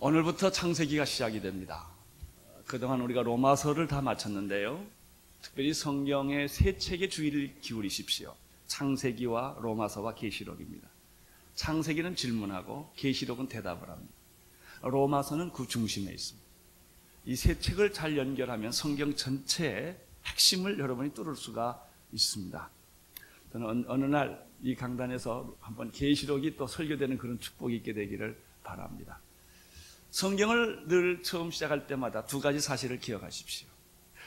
오늘부터 창세기가 시작이 됩니다. 그동안 우리가 로마서를 다 마쳤는데요. 특별히 성경의 세 책에 주의를 기울이십시오. 창세기와 로마서와 계시록입니다. 창세기는 질문하고 계시록은 대답을 합니다. 로마서는 그 중심에 있습니다. 이 세 책을 잘 연결하면 성경 전체의 핵심을 여러분이 뚫을 수가 있습니다. 저는 어느 날 이 강단에서 한번 계시록이 또 설교되는 그런 축복이 있게 되기를 바랍니다. 성경을 늘 처음 시작할 때마다 두 가지 사실을 기억하십시오.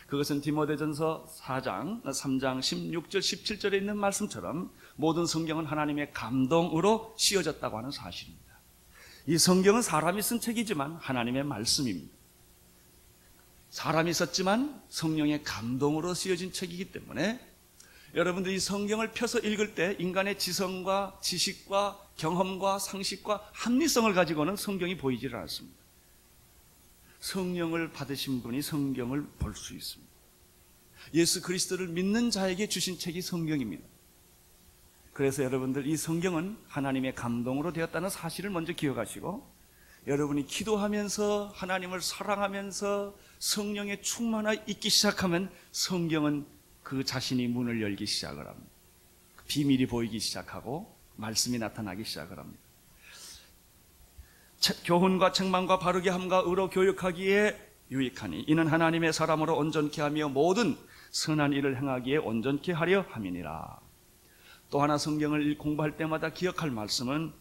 그것은 디모데전서 4장, 3장 16절, 17절에 있는 말씀처럼 모든 성경은 하나님의 감동으로 씌워졌다고 하는 사실입니다. 이 성경은 사람이 쓴 책이지만 하나님의 말씀입니다. 사람이 썼지만 성령의 감동으로 씌워진 책이기 때문에 여러분들이 이 성경을 펴서 읽을 때 인간의 지성과 지식과 경험과 상식과 합리성을 가지고는 성경이 보이지를 않습니다. 성령을 받으신 분이 성경을 볼 수 있습니다. 예수 그리스도를 믿는 자에게 주신 책이 성경입니다. 그래서 여러분들 이 성경은 하나님의 감동으로 되었다는 사실을 먼저 기억하시고, 여러분이 기도하면서 하나님을 사랑하면서 성령의 충만하여 있기 시작하면 성경은 그 자신이 문을 열기 시작을 합니다. 비밀이 보이기 시작하고 말씀이 나타나기 시작을 합니다. 교훈과 책망과 바르게 함과 의로 교육하기에 유익하니 이는 하나님의 사람으로 온전케 하며 모든 선한 일을 행하기에 온전케 하려 함이니라. 또 하나 성경을 공부할 때마다 기억할 말씀은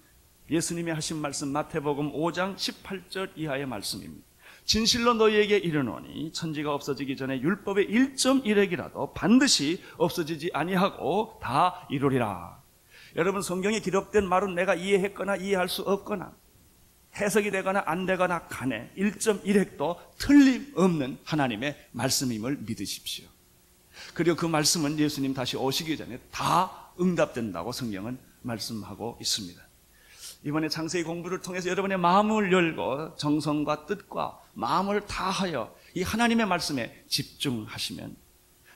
예수님이 하신 말씀 마태복음 5장 18절 이하의 말씀입니다. 진실로 너희에게 이르노니 천지가 없어지기 전에 율법의 1.1획이라도 반드시 없어지지 아니하고 다 이루리라. 여러분, 성경에 기록된 말은 내가 이해했거나 이해할 수 없거나 해석이 되거나 안 되거나 간에 1.1획도 틀림없는 하나님의 말씀임을 믿으십시오. 그리고 그 말씀은 예수님 다시 오시기 전에 다 응답된다고 성경은 말씀하고 있습니다. 이번에 창세기 공부를 통해서 여러분의 마음을 열고 정성과 뜻과 마음을 다하여 이 하나님의 말씀에 집중하시면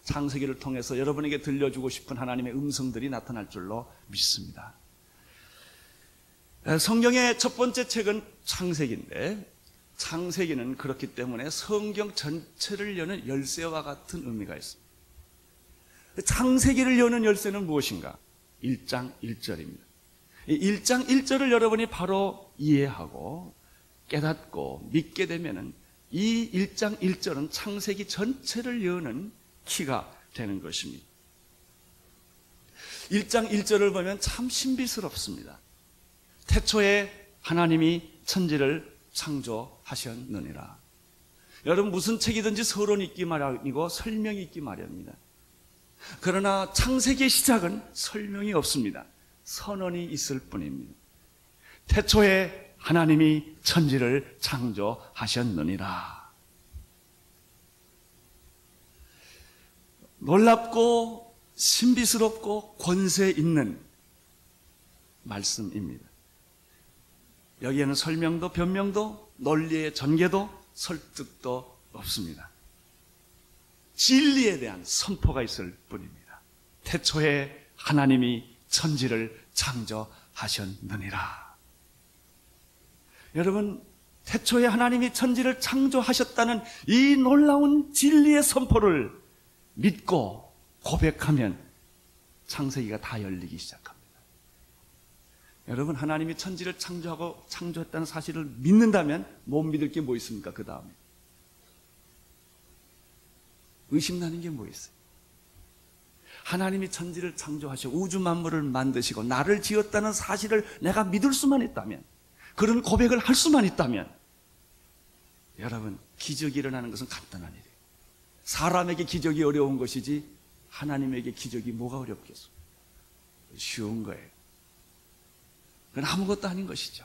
창세기를 통해서 여러분에게 들려주고 싶은 하나님의 음성들이 나타날 줄로 믿습니다. 성경의 첫 번째 책은 창세기인데, 창세기는 그렇기 때문에 성경 전체를 여는 열쇠와 같은 의미가 있습니다. 창세기를 여는 열쇠는 무엇인가? 1장 1절입니다. 1장 1절을 여러분이 바로 이해하고 깨닫고 믿게 되면은 이 1장 1절은 창세기 전체를 여는 키가 되는 것입니다. 1장 1절을 보면 참 신비스럽습니다. 태초에 하나님이 천지를 창조하셨느니라. 여러분, 무슨 책이든지 서론이 있기 마련이고 설명이 있기 마련입니다. 그러나 창세기의 시작은 설명이 없습니다. 선언이 있을 뿐입니다. 태초에 하나님이 천지를 창조하셨느니라. 놀랍고 신비스럽고 권세 있는 말씀입니다. 여기에는 설명도 변명도 논리의 전개도 설득도 없습니다. 진리에 대한 선포가 있을 뿐입니다. 태초에 하나님이 천지를 창조하셨느니라. 여러분, 태초에 하나님이 천지를 창조하셨다는 이 놀라운 진리의 선포를 믿고 고백하면 창세기가 다 열리기 시작합니다. 여러분, 하나님이 천지를 창조했다는 사실을 믿는다면 못 믿을 게 뭐 있습니까? 그 다음에 의심나는 게 뭐 있어요? 하나님이 천지를 창조하시고 우주 만물을 만드시고 나를 지었다는 사실을 내가 믿을 수만 있다면, 그런 고백을 할 수만 있다면, 여러분, 기적이 일어나는 것은 간단한 일이에요. 사람에게 기적이 어려운 것이지 하나님에게 기적이 뭐가 어렵겠어요? 쉬운 거예요. 그건 아무것도 아닌 것이죠.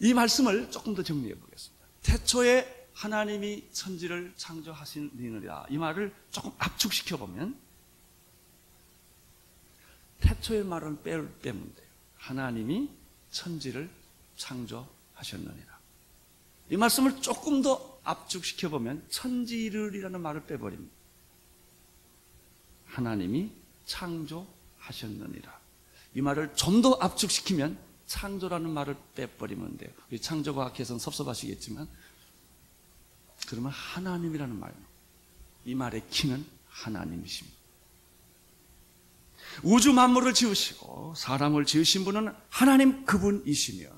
이 말씀을 조금 더 정리해 보겠습니다. 태초에 하나님이 천지를 창조하시느니라, 이 말을 조금 압축시켜 보면 태초의 말을 빼면 돼요. 하나님이 천지를 창조하셨느니라. 이 말씀을 조금 더 압축시켜 보면 천지를이라는 말을 빼버립니다. 하나님이 창조하셨느니라. 이 말을 좀 더 압축시키면 창조라는 말을 빼버리면 돼요. 우리 창조과학에서는 섭섭하시겠지만 그러면 하나님이라는 말, 이 말의 키는 하나님이십니다. 우주 만물을 지으시고 사람을 지으신 분은 하나님 그분이시며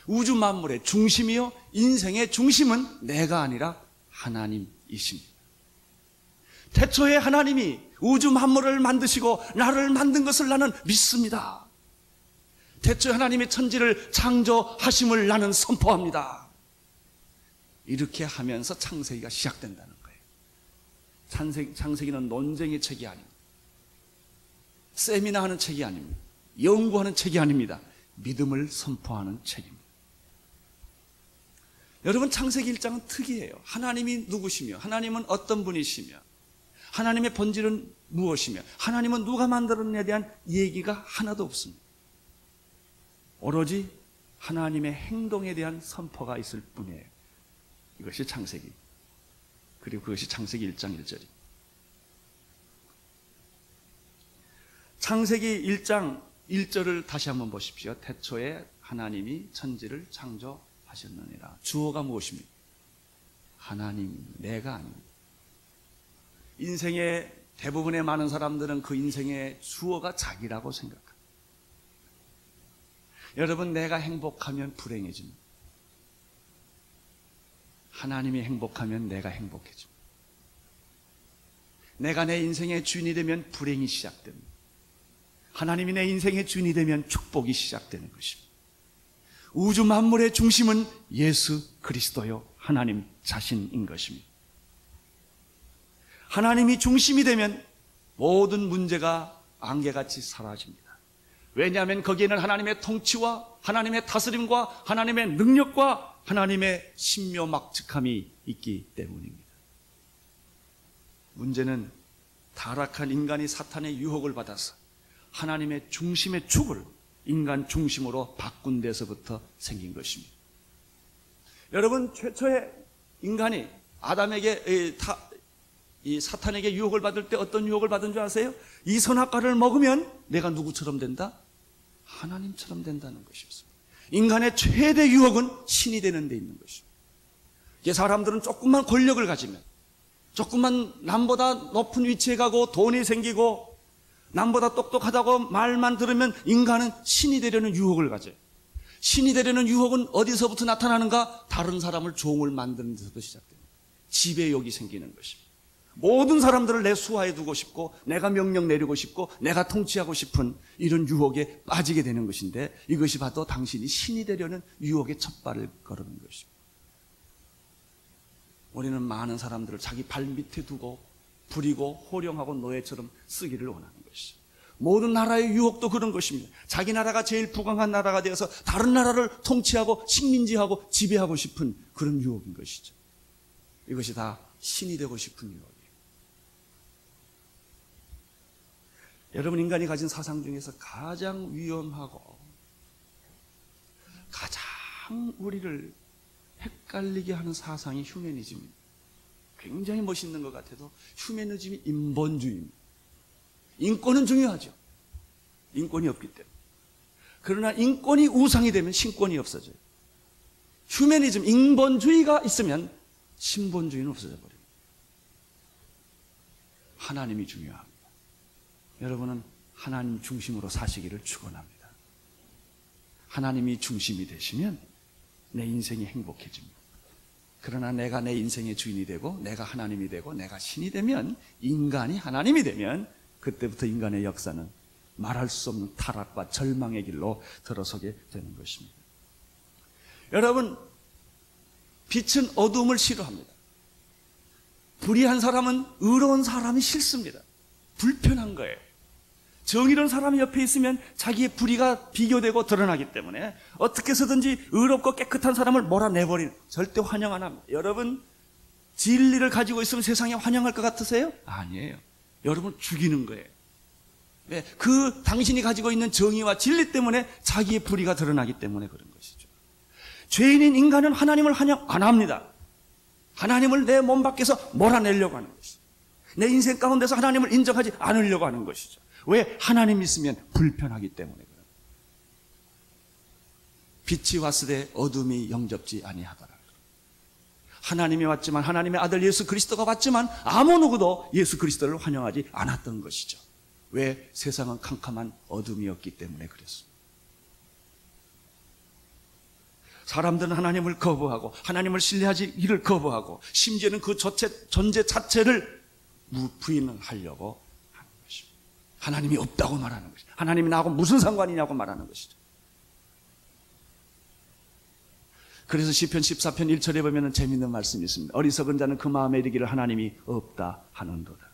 우주 만물의 중심이요 인생의 중심은 내가 아니라 하나님이십니다. 태초에 하나님이 우주 만물을 만드시고 나를 만든 것을 나는 믿습니다. 태초에 하나님이 천지를 창조하심을 나는 선포합니다. 이렇게 하면서 창세기가 시작된다는 거예요. 창세기는 논쟁의 책이 아닙니다. 세미나하는 책이 아닙니다. 연구하는 책이 아닙니다. 믿음을 선포하는 책입니다. 여러분, 창세기 1장은 특이해요. 하나님이 누구시며 하나님은 어떤 분이시며 하나님의 본질은 무엇이며 하나님은 누가 만들었냐에 대한 얘기가 하나도 없습니다. 오로지 하나님의 행동에 대한 선포가 있을 뿐이에요. 이것이 창세기. 그리고 그것이 창세기 1장 1절입니다. 창세기 1장 1절을 다시 한번 보십시오. 태초에 하나님이 천지를 창조하셨느니라. 주어가 무엇입니까? 하나님, 내가 아닙니다. 인생의 대부분의 많은 사람들은 그 인생의 주어가 자기라고 생각합니다. 여러분, 내가 행복하면 불행해집니다. 하나님이 행복하면 내가 행복해집니다. 내가 내 인생의 주인이 되면 불행이 시작됩니다. 하나님이 내 인생의 주인이 되면 축복이 시작되는 것입니다. 우주 만물의 중심은 예수 그리스도요 하나님 자신인 것입니다. 하나님이 중심이 되면 모든 문제가 안개같이 사라집니다. 왜냐하면 거기에는 하나님의 통치와 하나님의 다스림과 하나님의 능력과 하나님의 신묘막측함이 있기 때문입니다. 문제는 타락한 인간이 사탄의 유혹을 받아서 하나님의 중심의 축을 인간 중심으로 바꾼 데서부터 생긴 것입니다. 여러분, 최초의 인간이 아담에게 이 사탄에게 유혹을 받을 때 어떤 유혹을 받은 줄 아세요? 이 선악과를 먹으면 내가 누구처럼 된다? 하나님처럼 된다는 것이었습니다. 인간의 최대 유혹은 신이 되는 데 있는 것입니다. 이게 사람들은 조금만 권력을 가지면, 조금만 남보다 높은 위치에 가고 돈이 생기고 남보다 똑똑하다고 말만 들으면 인간은 신이 되려는 유혹을 가져요. 신이 되려는 유혹은 어디서부터 나타나는가? 다른 사람을 종을 만드는 데서부터 시작됩니다. 지배욕이 생기는 것입니다. 모든 사람들을 내 수하에 두고 싶고 내가 명령 내리고 싶고 내가 통치하고 싶은 이런 유혹에 빠지게 되는 것인데, 이것이 바로 당신이 신이 되려는 유혹의 첫 발을 걸는 것입니다. 우리는 많은 사람들을 자기 발 밑에 두고 부리고 호령하고 노예처럼 쓰기를 원하는 것이죠. 모든 나라의 유혹도 그런 것입니다. 자기 나라가 제일 부강한 나라가 되어서 다른 나라를 통치하고 식민지하고 지배하고 싶은 그런 유혹인 것이죠. 이것이 다 신이 되고 싶은 유혹이에요. 여러분, 인간이 가진 사상 중에서 가장 위험하고 가장 우리를 헷갈리게 하는 사상이 휴머니즘입니다. 굉장히 멋있는 것 같아도 휴머니즘이 인본주의입니다. 인권은 중요하죠. 인권이 없기 때문에. 그러나 인권이 우상이 되면 신권이 없어져요. 휴머니즘, 인본주의가 있으면 신본주의는 없어져 버립니다. 하나님이 중요합니다. 여러분은 하나님 중심으로 사시기를 축원합니다. 하나님이 중심이 되시면 내 인생이 행복해집니다. 그러나 내가 내 인생의 주인이 되고 내가 하나님이 되고 내가 신이 되면, 인간이 하나님이 되면 그때부터 인간의 역사는 말할 수 없는 타락과 절망의 길로 들어서게 되는 것입니다. 여러분, 빛은 어두움을 싫어합니다. 불의한 사람은 의로운 사람이 싫습니다. 불편한 거예요. 정의로운 사람이 옆에 있으면 자기의 불의가 비교되고 드러나기 때문에 어떻게 해서든지 의롭고 깨끗한 사람을 몰아내버리는, 절대 환영 안 합니다. 여러분, 진리를 가지고 있으면 세상에 환영할 것 같으세요? 아니에요. 여러분, 죽이는 거예요. 왜? 그 당신이 가지고 있는 정의와 진리 때문에 자기의 불의가 드러나기 때문에 그런 것이죠. 죄인인 인간은 하나님을 환영 안 합니다. 하나님을 내 몸 밖에서 몰아내려고 하는 것이죠. 내 인생 가운데서 하나님을 인정하지 않으려고 하는 것이죠. 왜? 하나님 있으면 불편하기 때문에 그래요. 빛이 왔으되 어둠이 영접지 아니하더라. 하나님이 왔지만, 하나님의 아들 예수 그리스도가 왔지만 아무 누구도 예수 그리스도를 환영하지 않았던 것이죠. 왜? 세상은 캄캄한 어둠이었기 때문에 그랬습니다. 사람들은 하나님을 거부하고 하나님을 신뢰하기를 거부하고 심지어는 그 존재 자체를 부인하려고 하는 것입니다. 하나님이 없다고 말하는 것이죠. 하나님이 나하고 무슨 상관이냐고 말하는 것이죠. 그래서 시편 14편 1절에 보면 재미있는 말씀이 있습니다. 어리석은 자는 그 마음에 이르기를 하나님이 없다 하는도다.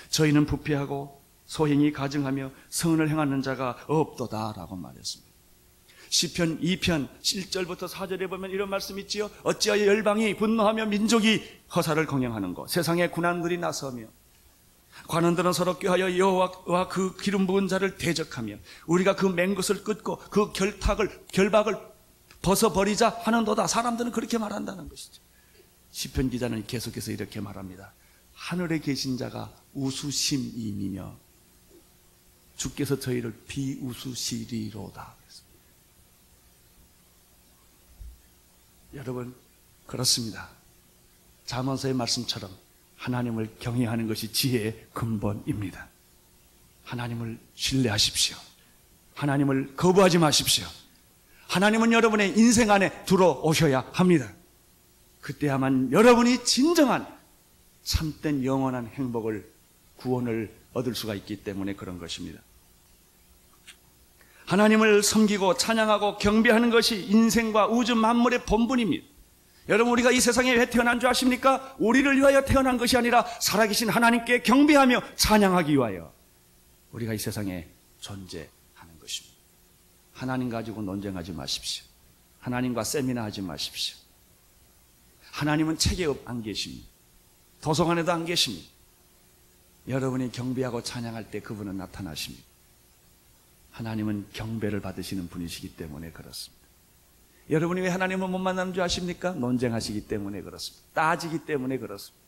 저희는 부패하고 소행이 가증하며 선을 행하는 자가 없도다 라고 말했습니다. 시편 2편 1절부터 4절에 보면 이런 말씀이 있지요. 어찌하여 열방이 분노하며 민족이 허사를 공경하는 것, 세상에 군왕들이 나서며 관원들은 서로 꾀하여 여호와와 그 기름 부은 자를 대적하며 우리가 그 맹것을 끊고 그 결박을 벗어버리자 하는도다. 사람들은 그렇게 말한다는 것이죠. 시편 기자는 계속해서 이렇게 말합니다. 하늘에 계신 자가 웃으심이며 주께서 저희를 비웃으시리로다. 여러분, 그렇습니다. 잠언서의 말씀처럼 하나님을 경외하는 것이 지혜의 근본입니다. 하나님을 신뢰하십시오. 하나님을 거부하지 마십시오. 하나님은 여러분의 인생 안에 들어오셔야 합니다. 그때야만 여러분이 진정한 참된 영원한 행복을, 구원을 얻을 수가 있기 때문에 그런 것입니다. 하나님을 섬기고 찬양하고 경배하는 것이 인생과 우주 만물의 본분입니다. 여러분, 우리가 이 세상에 왜 태어난 줄 아십니까? 우리를 위하여 태어난 것이 아니라 살아계신 하나님께 경배하며 찬양하기 위하여 우리가 이 세상에 존재하는 것입니다. 하나님 가지고 논쟁하지 마십시오. 하나님과 세미나 하지 마십시오. 하나님은 책에 안 계십니다. 도서관에도 안 계십니다. 여러분이 경배하고 찬양할 때 그분은 나타나십니다. 하나님은 경배를 받으시는 분이시기 때문에 그렇습니다. 여러분이 왜 하나님을 못 만나는 줄 아십니까? 논쟁하시기 때문에 그렇습니다. 따지기 때문에 그렇습니다.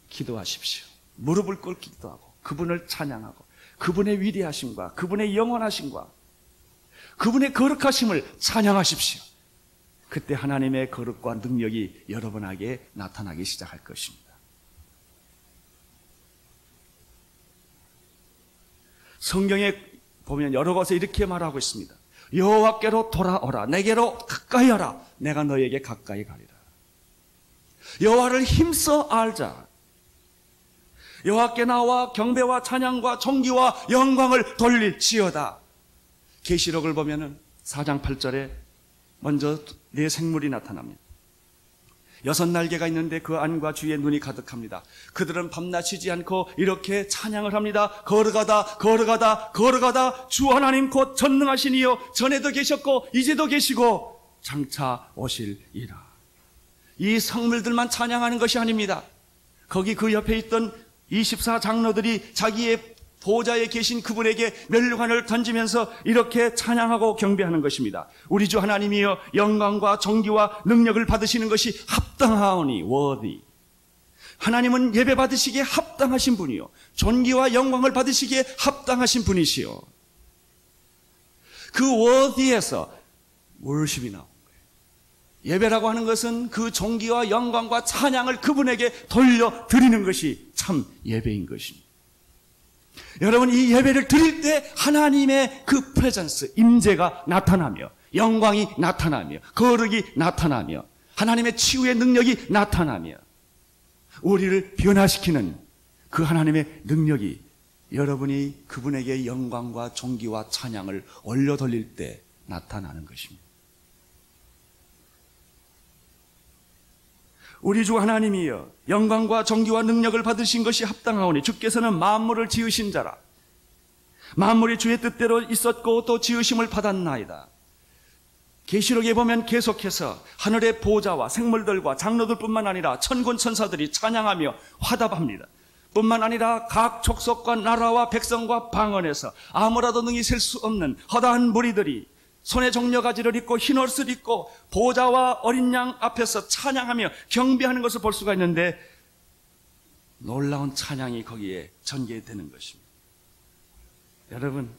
기도하십시오. 무릎을 꿇기도 하고 그분을 찬양하고 그분의 위대하심과 그분의 영원하심과 그분의 거룩하심을 찬양하십시오. 그때 하나님의 거룩과 능력이 여러분에게 나타나기 시작할 것입니다. 성경에 보면 여러 곳에 이렇게 말하고 있습니다. 여호와께로 돌아오라. 내게로 가까이 하라. 내가 너에게 가까이 가리라. 여호와를 힘써 알자. 여호와께 나와 경배와 찬양과 존귀와 영광을 돌릴지어다. 계시록을 보면은 4장 8절에 먼저 네 생물이 나타납니다. 6날개가 있는데 그 안과 주위에 눈이 가득합니다. 그들은 밤낮 쉬지 않고 이렇게 찬양을 합니다. 걸어가다 주 하나님 곧 전능하신 이여 전에도 계셨고 이제도 계시고 장차 오실이라. 이 성물들만 찬양하는 것이 아닙니다. 거기 그 옆에 있던 24장로들이 자기의 보좌에 계신 그분에게 멸관을 던지면서 이렇게 찬양하고 경배하는 것입니다. 우리 주 하나님이여 영광과 존귀와 능력을 받으시는 것이 합당하오니 worthy. 하나님은 예배 받으시기에 합당하신 분이요 존귀와 영광을 받으시기에 합당하신 분이시요. 그 worthy에서 worship이 나온 거예요. 예배라고 하는 것은 그 존귀와 영광과 찬양을 그분에게 돌려드리는 것이 참 예배인 것입니다. 여러분, 이 예배를 드릴 때 하나님의 그 프레젠스, 임재가 나타나며 영광이 나타나며 거룩이 나타나며 하나님의 치유의 능력이 나타나며 우리를 변화시키는 그 하나님의 능력이 여러분이 그분에게 영광과 존귀와 찬양을 올려 돌릴 때 나타나는 것입니다. 우리 주 하나님이여 영광과 존귀와 능력을 받으신 것이 합당하오니 주께서는 만물을 지으신 자라. 만물이 주의 뜻대로 있었고 또 지으심을 받았나이다. 계시록에 보면 계속해서 하늘의 보좌와 생물들과 장로들뿐만 아니라 천군 천사들이 찬양하며 화답합니다. 뿐만 아니라 각 족속과 나라와 백성과 방언에서 아무라도 능히 셀 수 없는 허다한 무리들이 손에 종려가지를 입고 흰 옷을 입고 보좌와 어린 양 앞에서 찬양하며 경배하는 것을 볼 수가 있는데 놀라운 찬양이 거기에 전개되는 것입니다. 여러분,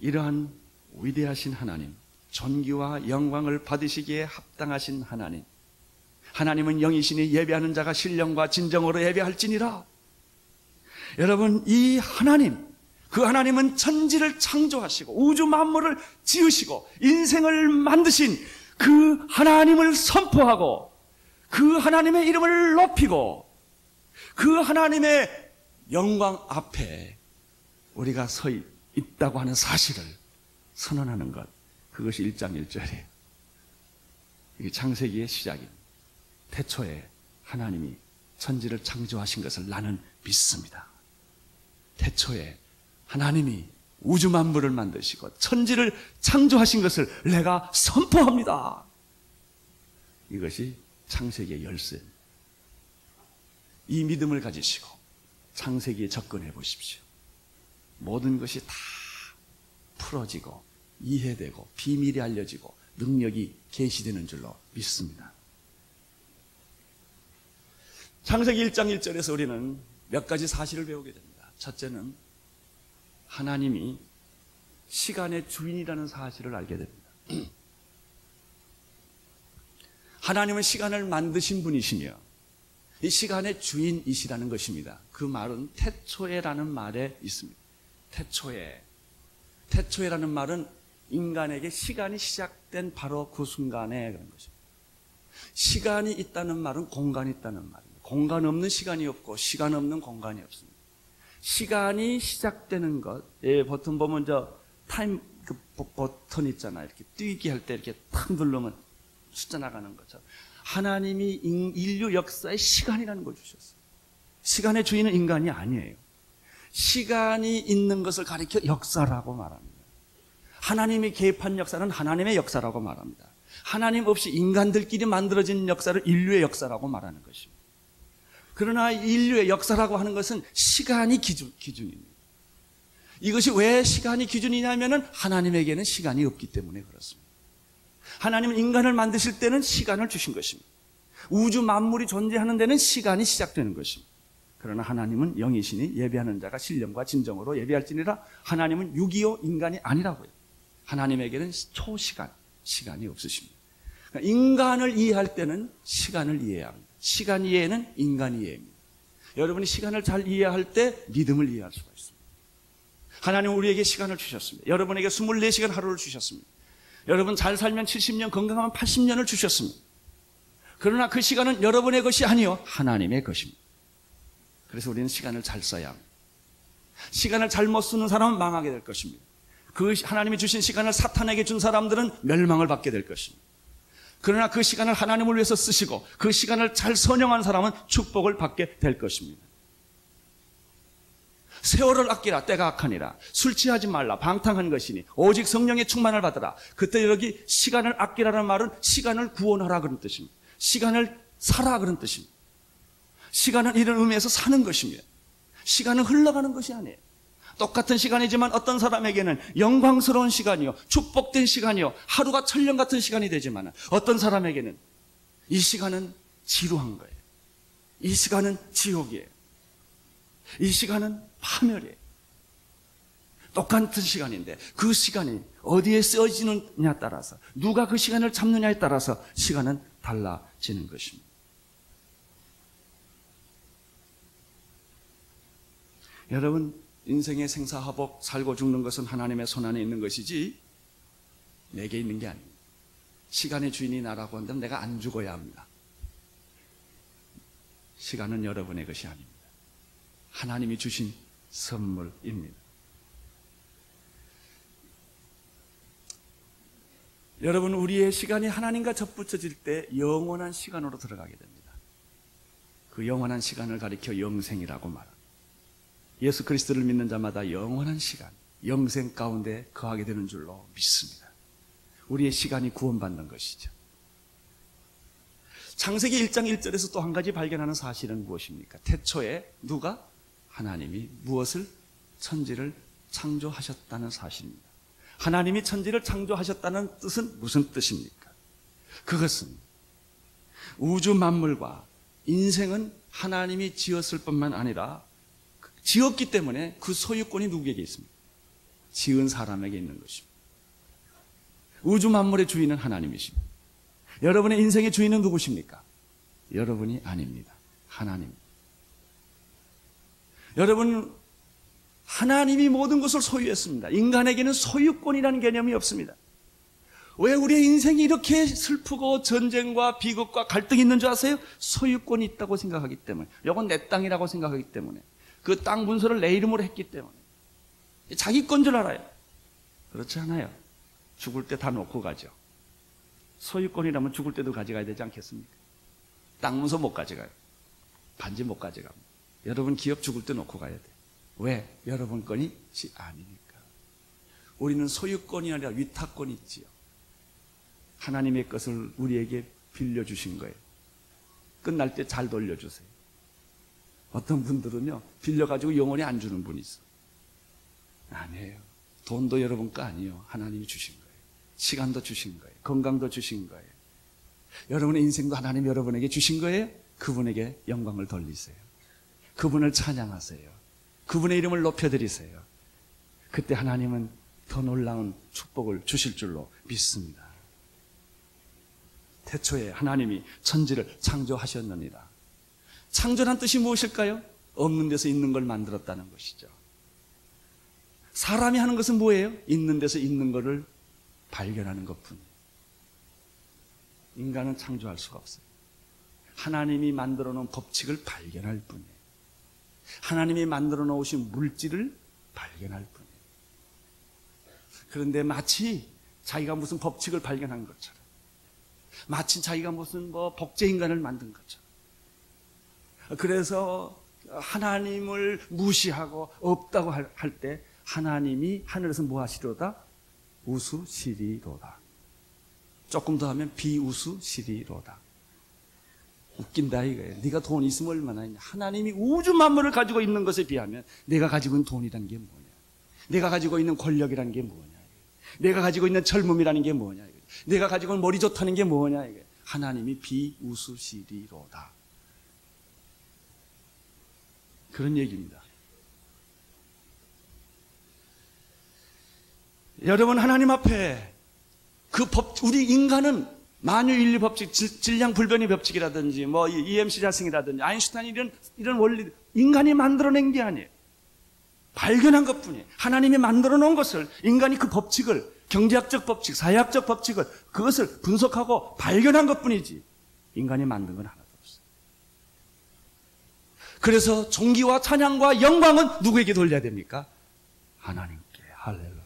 이러한 위대하신 하나님, 존귀와 영광을 받으시기에 합당하신 하나님, 하나님은 영이시니 예배하는 자가 신령과 진정으로 예배할지니라. 여러분, 이 하나님, 그 하나님은 천지를 창조하시고 우주 만물을 지으시고 인생을 만드신 그 하나님을 선포하고 그 하나님의 이름을 높이고 그 하나님의 영광 앞에 우리가 서 있다고 하는 사실을 선언하는 것, 그것이 1장 1절이에요. 이게 창세기의 시작입니다. 태초에 하나님이 천지를 창조하신 것을 나는 믿습니다. 태초에 하나님이 우주 만물을 만드시고 천지를 창조하신 것을 내가 선포합니다. 이것이 창세기의 열쇠입니다. 이 믿음을 가지시고 창세기에 접근해 보십시오. 모든 것이 다 풀어지고 이해되고 비밀이 알려지고 능력이 계시되는 줄로 믿습니다. 창세기 1장 1절에서 우리는 몇 가지 사실을 배우게 됩니다. 첫째는 하나님이 시간의 주인이라는 사실을 알게 됩니다. 하나님은 시간을 만드신 분이시며 이 시간의 주인이시라는 것입니다. 그 말은 태초에라는 말에 있습니다. 태초에라는 말은 인간에게 시간이 시작된 바로 그 순간에 그런 것입니다. 시간이 있다는 말은 공간이 있다는 말입니다. 공간 없는 시간이 없고 시간 없는 공간이 없습니다. 시간이 시작되는 것, 보통 보면 타임 그 버튼 있잖아요. 이렇게 뛰기 할 때 이렇게 탁 누르면 숫자 나가는 것처럼 하나님이 인류 역사에 시간이라는 걸 주셨어요. 시간의 주인은 인간이 아니에요. 시간이 있는 것을 가리켜 역사라고 말합니다. 하나님이 개입한 역사는 하나님의 역사라고 말합니다. 하나님 없이 인간들끼리 만들어진 역사를 인류의 역사라고 말하는 것입니다. 그러나 인류의 역사라고 하는 것은 시간이 기준입니다. 이것이 왜 시간이 기준이냐면은 하나님에게는 시간이 없기 때문에 그렇습니다. 하나님은 인간을 만드실 때는 시간을 주신 것입니다. 우주 만물이 존재하는 데는 시간이 시작되는 것입니다. 그러나 하나님은 영이시니 예배하는 자가 신령과 진정으로 예배할지니라. 하나님은 625 인간이 아니라고요. 하나님에게는 초시간, 시간이 없으십니다. 그러니까 인간을 이해할 때는 시간을 이해해야 합니다. 시간 이해는 인간 이해입니다. 여러분이 시간을 잘 이해할 때 믿음을 이해할 수가 있습니다. 하나님은 우리에게 시간을 주셨습니다. 여러분에게 24시간 하루를 주셨습니다. 여러분 잘 살면 70년, 건강하면 80년을 주셨습니다. 그러나 그 시간은 여러분의 것이 아니요 하나님의 것입니다. 그래서 우리는 시간을 잘 써야 합니다. 시간을 잘못 쓰는 사람은 망하게 될 것입니다. 그 하나님이 주신 시간을 사탄에게 준 사람들은 멸망을 받게 될 것입니다. 그러나 그 시간을 하나님을 위해서 쓰시고 그 시간을 잘 선용한 사람은 축복을 받게 될 것입니다. 세월을 아끼라 때가 악하니라. 술 취하지 말라 방탕한 것이니 오직 성령의 충만을 받으라. 그때 여기 시간을 아끼라는 말은 시간을 구원하라 그런 뜻입니다. 시간을 살아 그런 뜻입니다. 시간은 이런 의미에서 사는 것입니다. 시간은 흘러가는 것이 아니에요. 똑같은 시간이지만 어떤 사람에게는 영광스러운 시간이요 축복된 시간이요 하루가 천년 같은 시간이 되지만 어떤 사람에게는 이 시간은 지루한 거예요. 이 시간은 지옥이에요. 이 시간은 파멸이에요. 똑같은 시간인데 그 시간이 어디에 쓰여지느냐에 따라서 누가 그 시간을 잡느냐에 따라서 시간은 달라지는 것입니다. 여러분 인생의 생사화복 살고 죽는 것은 하나님의 손안에 있는 것이지 내게 있는 게 아닙니다. 시간의 주인이 나라고 한다면 내가 안 죽어야 합니다. 시간은 여러분의 것이 아닙니다. 하나님이 주신 선물입니다. 여러분 우리의 시간이 하나님과 접붙여질 때 영원한 시간으로 들어가게 됩니다. 그 영원한 시간을 가리켜 영생이라고 말합니다. 예수 그리스도를 믿는 자마다 영원한 시간, 영생 가운데 거하게 되는 줄로 믿습니다. 우리의 시간이 구원받는 것이죠. 창세기 1장 1절에서 또 한 가지 발견하는 사실은 무엇입니까? 태초에 누가? 하나님이 무엇을? 천지를 창조하셨다는 사실입니다. 하나님이 천지를 창조하셨다는 뜻은 무슨 뜻입니까? 그것은 우주 만물과 인생은 하나님이 지었을 뿐만 아니라 지었기 때문에 그 소유권이 누구에게 있습니까? 지은 사람에게 있는 것입니다. 우주 만물의 주인은 하나님이십니다. 여러분의 인생의 주인은 누구십니까? 여러분이 아닙니다. 하나님. 여러분, 하나님이 모든 것을 소유했습니다. 인간에게는 소유권이라는 개념이 없습니다. 왜 우리의 인생이 이렇게 슬프고 전쟁과 비극과 갈등이 있는 줄 아세요? 소유권이 있다고 생각하기 때문에. 이건 내 땅이라고 생각하기 때문에. 그 땅 문서를 내 이름으로 했기 때문에. 자기 건 줄 알아요. 그렇지 않아요. 죽을 때 다 놓고 가죠. 소유권이라면 죽을 때도 가져가야 되지 않겠습니까? 땅 문서 못 가져가요. 반지 못 가져갑니다. 여러분 기업 죽을 때 놓고 가야 돼요. 왜? 여러분 건이 아니니까. 우리는 소유권이 아니라 위탁권이 있지요. 하나님의 것을 우리에게 빌려주신 거예요. 끝날 때 잘 돌려주세요. 어떤 분들은요, 빌려가지고 영원히 안 주는 분이 있어. 아니에요. 돈도 여러분 거 아니에요. 하나님이 주신 거예요. 시간도 주신 거예요. 건강도 주신 거예요. 여러분의 인생도 하나님 여러분에게 주신 거예요. 그분에게 영광을 돌리세요. 그분을 찬양하세요. 그분의 이름을 높여드리세요. 그때 하나님은 더 놀라운 축복을 주실 줄로 믿습니다. 태초에 하나님이 천지를 창조하셨느니라. 창조란 뜻이 무엇일까요? 없는 데서 있는 걸 만들었다는 것이죠. 사람이 하는 것은 뭐예요? 있는 데서 있는 것을 발견하는 것뿐이에요. 인간은 창조할 수가 없어요. 하나님이 만들어 놓은 법칙을 발견할 뿐이에요. 하나님이 만들어 놓으신 물질을 발견할 뿐이에요. 그런데 마치 자기가 무슨 법칙을 발견한 것처럼, 마치 자기가 무슨 복제인간을 만든 것처럼, 그래서 하나님을 무시하고 없다고 할 때 하나님이 하늘에서 뭐 하시리로다? 웃으시리로다. 조금 더 하면 비웃으시리로다. 웃긴다 이거예요. 네가 돈 있으면 얼마나 있냐. 하나님이 우주 만물을 가지고 있는 것에 비하면 내가 가지고 있는 돈이란 게 뭐냐, 내가 가지고 있는 권력이란 게 뭐냐, 내가 가지고 있는 젊음이라는 게 뭐냐, 내가 가지고 있는 머리 좋다는 게 뭐냐. 하나님이 비웃으시리로다. 그런 얘기입니다. 여러분, 하나님 앞에 우리 인간은 만유인류 법칙, 질량불변의 법칙이라든지 EMC 자승이라든지 아인슈타인 이런 원리, 인간이 만들어낸 게 아니에요. 발견한 것뿐이에요. 하나님이 만들어 놓은 것을, 인간이 그 법칙을, 경제학적 법칙, 사회학적 법칙을, 그것을 분석하고 발견한 것뿐이지 인간이 만든 건 하나도 없어요. 그래서 존귀와 찬양과 영광은 누구에게 돌려야 됩니까? 하나님께. 할렐루야.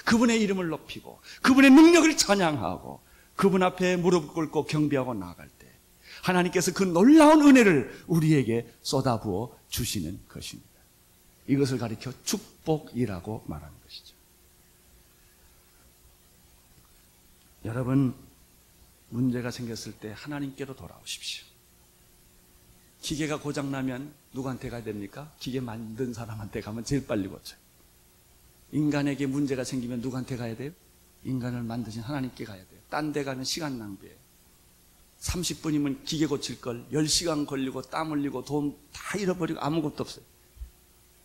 그분의 이름을 높이고 그분의 능력을 찬양하고 그분 앞에 무릎 꿇고 경배하고 나아갈 때 하나님께서 그 놀라운 은혜를 우리에게 쏟아부어 주시는 것입니다. 이것을 가리켜 축복이라고 말하는 것이죠. 여러분, 문제가 생겼을 때 하나님께로 돌아오십시오. 기계가 고장나면 누구한테 가야 됩니까? 기계 만든 사람한테 가면 제일 빨리 고쳐요. 인간에게 문제가 생기면 누구한테 가야 돼요? 인간을 만드신 하나님께 가야 돼요. 딴 데 가면 시간 낭비예요. 30분이면 기계 고칠 걸 10시간 걸리고 땀 흘리고 돈 다 잃어버리고 아무것도 없어요.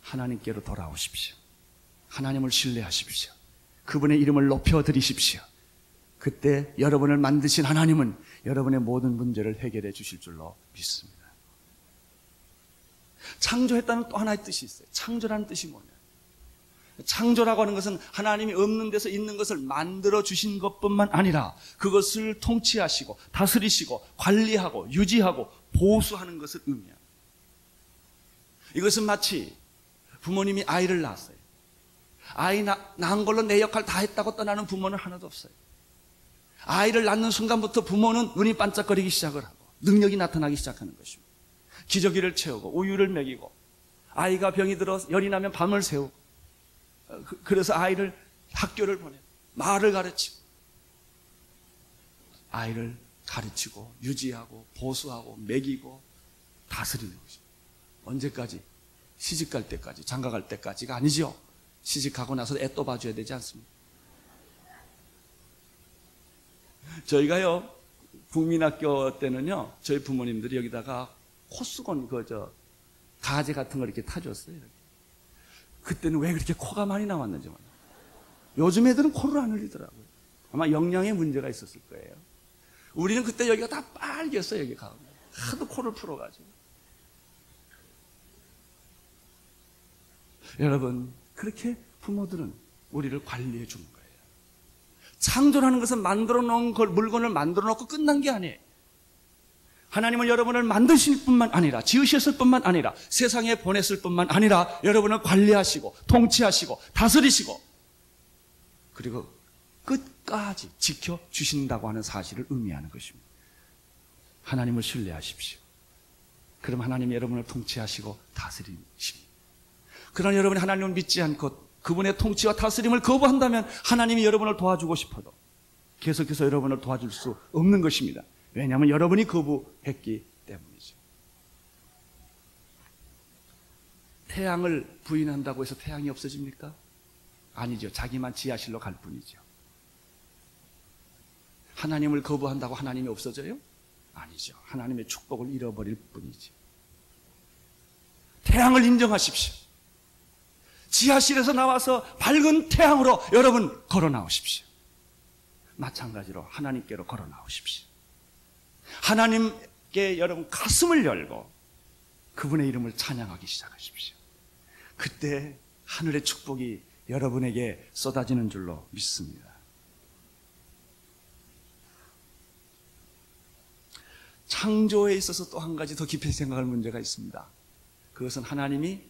하나님께로 돌아오십시오. 하나님을 신뢰하십시오. 그분의 이름을 높여드리십시오. 그때 여러분을 만드신 하나님은 여러분의 모든 문제를 해결해 주실 줄로 믿습니다. 창조했다는 또 하나의 뜻이 있어요. 창조라는 뜻이 뭐냐? 창조라고 하는 것은 하나님이 없는 데서 있는 것을 만들어 주신 것뿐만 아니라 그것을 통치하시고 다스리시고 관리하고 유지하고 보수하는 것을 의미합니다. 이것은 마치 부모님이 아이를 낳았어요. 아이 낳은 걸로 내 역할 다 했다고 떠나는 부모는 하나도 없어요. 아이를 낳는 순간부터 부모는 눈이 반짝거리기 시작을 하고 능력이 나타나기 시작하는 것입니다. 기저귀를 채우고 우유를 먹이고 아이가 병이 들어 열이 나면 밤을 새우고 그래서 아이를 학교를 보내고 말을 가르치고 아이를 가르치고 유지하고 보수하고 먹이고 다스리는 것입니다. 언제까지? 시집갈 때까지, 장가갈 때까지가 아니죠. 시집가고 나서 애 또 봐줘야 되지 않습니까? 저희가요 국민학교 때는요 저희 부모님들이 여기다가 코수건 가재 같은 걸 이렇게 타줬어요. 이렇게. 그때는 왜 그렇게 코가 많이 나왔는지 몰라요. 요즘 애들은 코를 안 흘리더라고요. 아마 영양에 문제가 있었을 거예요. 우리는 그때 여기가 다 빨개졌어요. 여기 가면 하도 코를 풀어가지고. 여러분, 그렇게 부모들은 우리를 관리해 주는 거예요. 창조라는 것은 만들어 놓은 물건을 만들어 놓고 끝난 게 아니에요. 하나님은 여러분을 만드실 뿐만 아니라, 지으셨을 뿐만 아니라, 세상에 보냈을 뿐만 아니라 여러분을 관리하시고 통치하시고 다스리시고 그리고 끝까지 지켜주신다고 하는 사실을 의미하는 것입니다. 하나님을 신뢰하십시오. 그럼 하나님이 여러분을 통치하시고 다스리십니다. 그러나 여러분이 하나님을 믿지 않고 그분의 통치와 다스림을 거부한다면 하나님이 여러분을 도와주고 싶어도 계속해서 여러분을 도와줄 수 없는 것입니다. 왜냐하면 여러분이 거부했기 때문이죠. 태양을 부인한다고 해서 태양이 없어집니까? 아니죠. 자기만 지하실로 갈 뿐이죠. 하나님을 거부한다고 하나님이 없어져요? 아니죠. 하나님의 축복을 잃어버릴 뿐이죠. 태양을 인정하십시오. 지하실에서 나와서 밝은 태양으로 여러분 걸어 나오십시오. 마찬가지로 하나님께로 걸어 나오십시오. 하나님께 여러분 가슴을 열고 그분의 이름을 찬양하기 시작하십시오. 그때 하늘의 축복이 여러분에게 쏟아지는 줄로 믿습니다. 창조에 있어서 또 한 가지 더 깊이 생각할 문제가 있습니다. 그것은 하나님이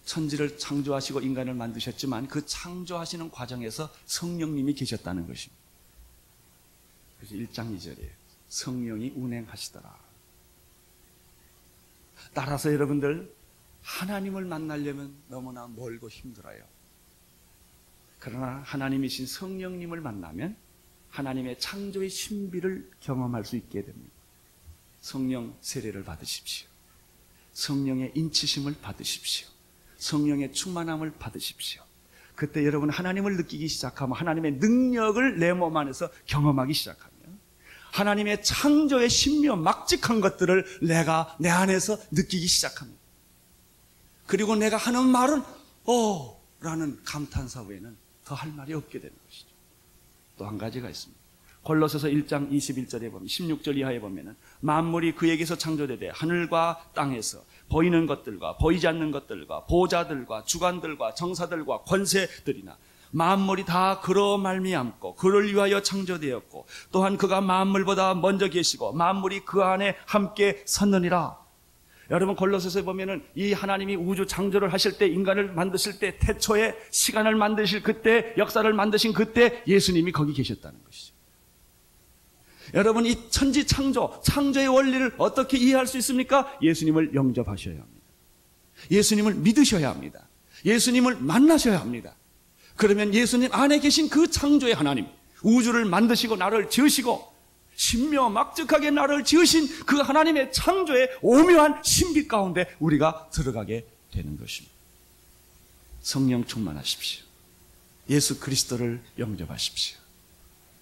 천지를 창조하시고 인간을 만드셨지만 그 창조하시는 과정에서 성령님이 계셨다는 것입니다. 그래서 1장 2절이에요. 성령이 운행하시더라. 따라서 여러분들 하나님을 만나려면 너무나 멀고 힘들어요. 그러나 하나님이신 성령님을 만나면 하나님의 창조의 신비를 경험할 수 있게 됩니다. 성령 세례를 받으십시오. 성령의 인치심을 받으십시오. 성령의 충만함을 받으십시오. 그때 여러분 하나님을 느끼기 시작하면 하나님의 능력을 내 몸 안에서 경험하기 시작하면 하나님의 창조의 신묘 막직한 것들을 내가 내 안에서 느끼기 시작합니다. 그리고 내가 하는 말은 라는 감탄사 외에는 더 할 말이 없게 되는 것이죠. 또 한 가지가 있습니다. 골로새서 1장 21절에 보면 16절 이하에 보면은 만물이 그에게서 창조되되 하늘과 땅에서 보이는 것들과 보이지 않는 것들과 보좌들과 주관들과 정사들과 권세들이나 만물이 다 그로 말미암고 그를 위하여 창조되었고 또한 그가 만물보다 먼저 계시고 만물이 그 안에 함께 섰느니라. 여러분 골로새서에 보면은 이 하나님이 우주 창조를 하실 때 인간을 만드실 때 태초에 시간을 만드실 그때 역사를 만드신 그때 예수님이 거기 계셨다는 것이죠. 여러분 이 천지 창조의 원리를 어떻게 이해할 수 있습니까? 예수님을 영접하셔야 합니다. 예수님을 믿으셔야 합니다. 예수님을 만나셔야 합니다. 그러면 예수님 안에 계신 그 창조의 하나님, 우주를 만드시고 나를 지으시고 신묘 막직하게 나를 지으신 그 하나님의 창조의 오묘한 신비 가운데 우리가 들어가게 되는 것입니다. 성령 충만하십시오. 예수 그리스도를 영접하십시오.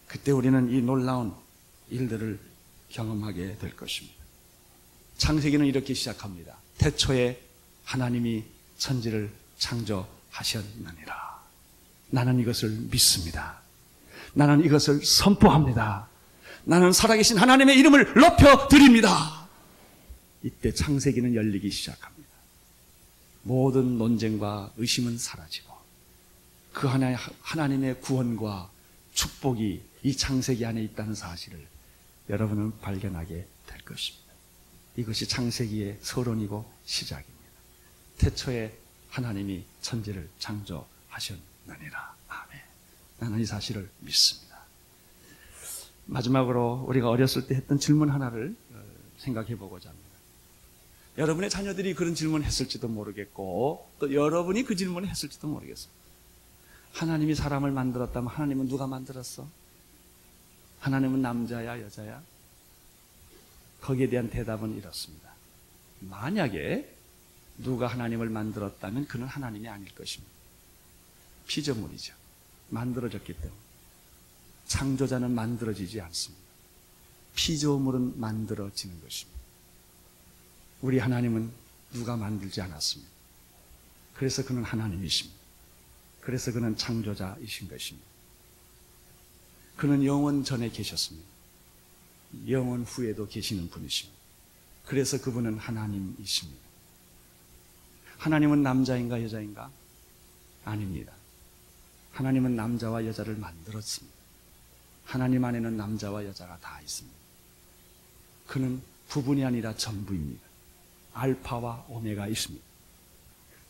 그때 우리는 이 놀라운 일들을 경험하게 될 것입니다. 창세기는 이렇게 시작합니다. 태초에 하나님이 천지를 창조하셨느니라. 나는 이것을 믿습니다. 나는 이것을 선포합니다. 나는 살아계신 하나님의 이름을 높여드립니다. 이때 창세기는 열리기 시작합니다. 모든 논쟁과 의심은 사라지고 그 하나님의 구원과 축복이 이 창세기 안에 있다는 사실을 여러분은 발견하게 될 것입니다. 이것이 창세기의 서론이고 시작입니다. 태초에 하나님이 천지를 창조하셨느니라. 아멘. 나는 이 사실을 믿습니다. 마지막으로 우리가 어렸을 때 했던 질문 하나를 생각해 보고자 합니다. 여러분의 자녀들이 그런 질문을 했을지도 모르겠고 또 여러분이 그 질문을 했을지도 모르겠어요. 하나님이 사람을 만들었다면 하나님은 누가 만들었어? 하나님은 남자야 여자야? 거기에 대한 대답은 이렇습니다. 만약에 누가 하나님을 만들었다면 그는 하나님이 아닐 것입니다. 피조물이죠. 만들어졌기 때문에. 창조자는 만들어지지 않습니다. 피조물은 만들어지는 것입니다. 우리 하나님은 누가 만들지 않았습니다. 그래서 그는 하나님이십니다. 그래서 그는 창조자이신 것입니다. 그는 영원 전에 계셨습니다. 영원 후에도 계시는 분이십니다. 그래서 그분은 하나님이십니다. 하나님은 남자인가 여자인가? 아닙니다. 하나님은 남자와 여자를 만들었습니다. 하나님 안에는 남자와 여자가 다 있습니다. 그는 부분이 아니라 전부입니다. 알파와 오메가 있습니다.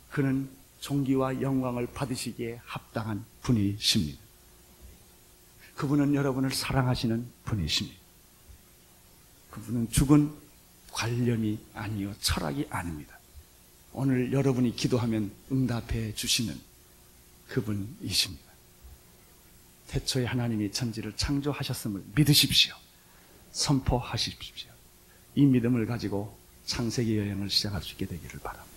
그는 존귀와 영광을 받으시기에 합당한 분이십니다. 그분은 여러분을 사랑하시는 분이십니다. 그분은 죽은 관념이 아니요 철학이 아닙니다. 오늘 여러분이 기도하면 응답해 주시는 그분이십니다. 태초에 하나님이 천지를 창조하셨음을 믿으십시오. 선포하십시오. 이 믿음을 가지고 창세기 여행을 시작할 수 있게 되기를 바랍니다.